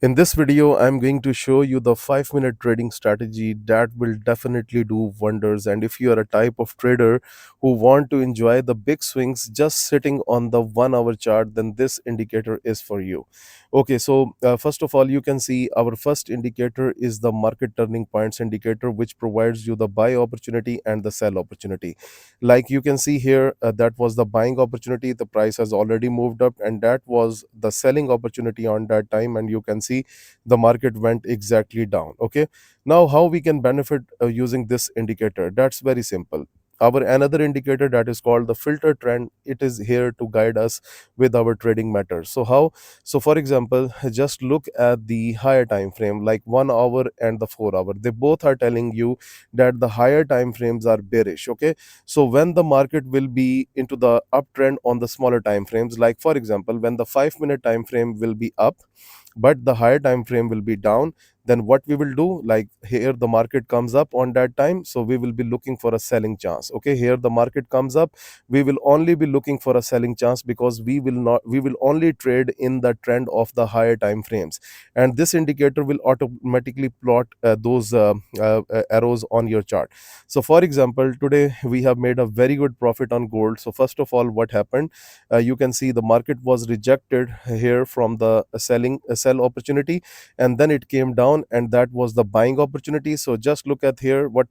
In this video, I'm going to show you the 5-minute trading strategy that will definitely do wonders. And if you are a type of trader who want to enjoy the big swings just sitting on the 1 hour chart, then this indicator is for you. Okay, so first of all, you can see our first indicator is the market turning points indicator, which provides you the buy opportunity and the sell opportunity. Like you can see here, that was the buying opportunity. The price has already moved up, and that was the selling opportunity on that time. And you can see the market went exactly down. Okay, now how we can benefit using this indicator? That's very simple. Our another indicator that is called the filter trend, it is here to guide us with our trading matters. So how? So for example, just look at the higher time frame, like 1 hour and the 4 hour. They both are telling you that the higher time frames are bearish. Okay, so when the market will be into the uptrend on the smaller time frames, like for example, when the 5-minute time frame will be up but the higher time frame will be down, then what we will do, like here the market comes up on that time, so we will be looking for a selling chance. Okay, here the market comes up, we will only be looking for a selling chance because we will only trade in the trend of the higher time frames, and this indicator will automatically plot those arrows on your chart. So for example, today we have made a very good profit on gold. So first of all, what happened, you can see the market was rejected here from the sell opportunity, and then it came down, and that was the buying opportunity. So just look at here, what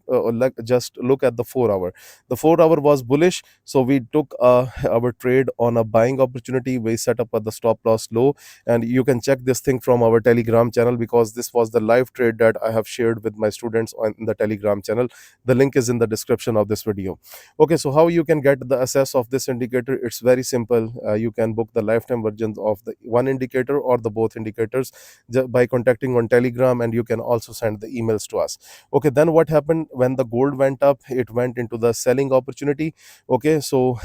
just look at the 4 hour. The 4 hour was bullish, so we took our trade on a buying opportunity. We set up at the stop loss low, and you can check this thing from our Telegram channel, because this was the live trade that I have shared with my students on the Telegram channel. The link is in the description of this video. Okay, so how you can get the access of this indicator? It's very simple. You can book the lifetime versions of the one indicator or the both indicators by contacting on Telegram, and you can also send the emails to us. Okay, then what happened when the gold went up? It went into the selling opportunity. Okay, so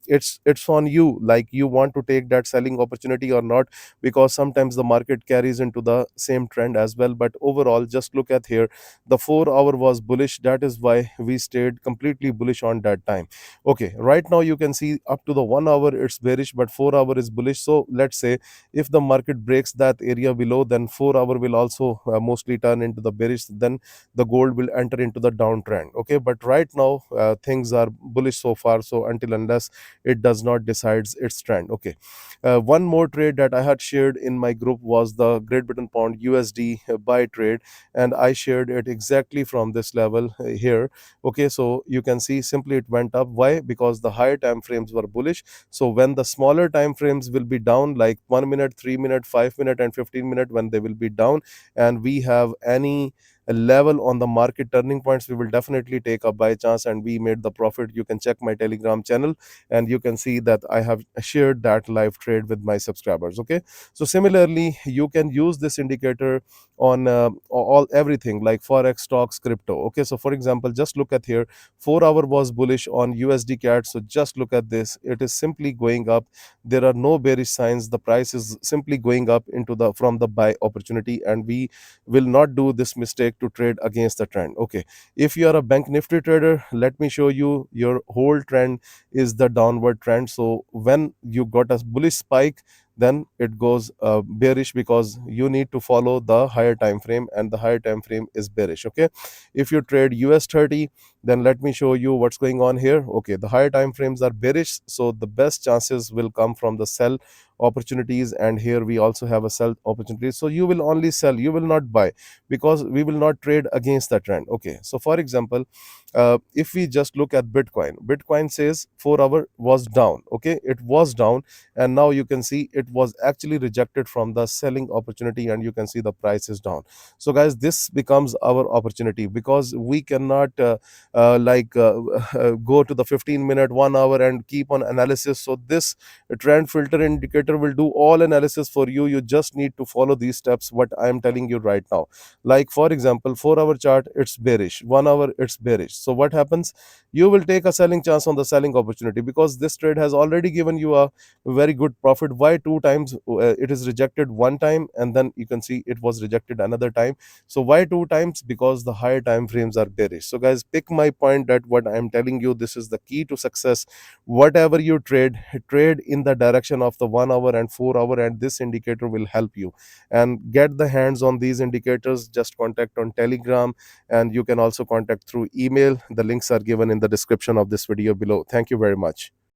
it's on you, like you want to take that selling opportunity or not, because sometimes the market carries into the same trend as well. But overall, just look at here, the 4 hour was bullish, that is why we stayed completely bullish on that time. Okay, right now you can see up to the 1 hour it's bearish, but 4 hour is bullish. So let's say if the market breaks that area below, then 4 hour will also mostly turn into the bearish, then the gold will enter into the downtrend. Okay, but right now things are bullish so far, so until unless it does not decides its trend. Okay, one more trade that I had shared in my group was the Great Britain Pound USD buy trade, and I shared it exactly from this level here. Okay, so you can see simply it went up. Why? Because the higher time frames were bullish. So when the smaller time frames will be down, like 1 minute, 3 minute, 5 minute, and 15 minute, when they will be down, and we have any level on the market turning points, we will definitely take a buy chance, and we made the profit. You can check my Telegram channel, and you can see that I have shared that live trade with my subscribers. Okay, so similarly, you can use this indicator on all everything like forex, stocks, crypto. Okay, so for example, just look at here, 4 hour was bullish on USD cat. So just look at this, it is simply going up. There are no bearish signs, the price is simply going up into the from the buy opportunity, and we will not do this mistake to trade against the trend. Okay, if you are a bank nifty trader, let me show you, your whole trend is the downward trend. So when you got a bullish spike, then it goes bearish, because you need to follow the higher time frame, and the higher time frame is bearish. Okay, if you trade US 30, then let me show you what's going on here. Okay, the higher time frames are bearish, so the best chances will come from the sell opportunities, and here we also have a sell opportunity. So you will only sell, you will not buy, because we will not trade against the trend. Okay, so for example, if we just look at Bitcoin says 4 hour was down. Okay, it was down, and now you can see it was actually rejected from the selling opportunity, and you can see the price is down. So guys, this becomes our opportunity, because we cannot go to the 15 minute, 1 hour, and keep on analysis. So this trend filter indicator will do all analysis for you. You just need to follow these steps what I am telling you right now. Like for example, 4 hour chart, it's bearish, 1 hour it's bearish. So what happens? You will take a selling chance on the selling opportunity, because this trade has already given you a very good profit. Why two times? It is rejected one time, and then you can see it was rejected another time. So why two times? Because the higher time frames are bearish. So guys, pick my point that what I am telling you, this is the key to success. Whatever you trade, trade in the direction of the 1 hour and 4 hour, and this indicator will help you. And get the hands on these indicators, just contact on Telegram, and you can also contact through email. The links are given in the description of this video below. Thank you very much.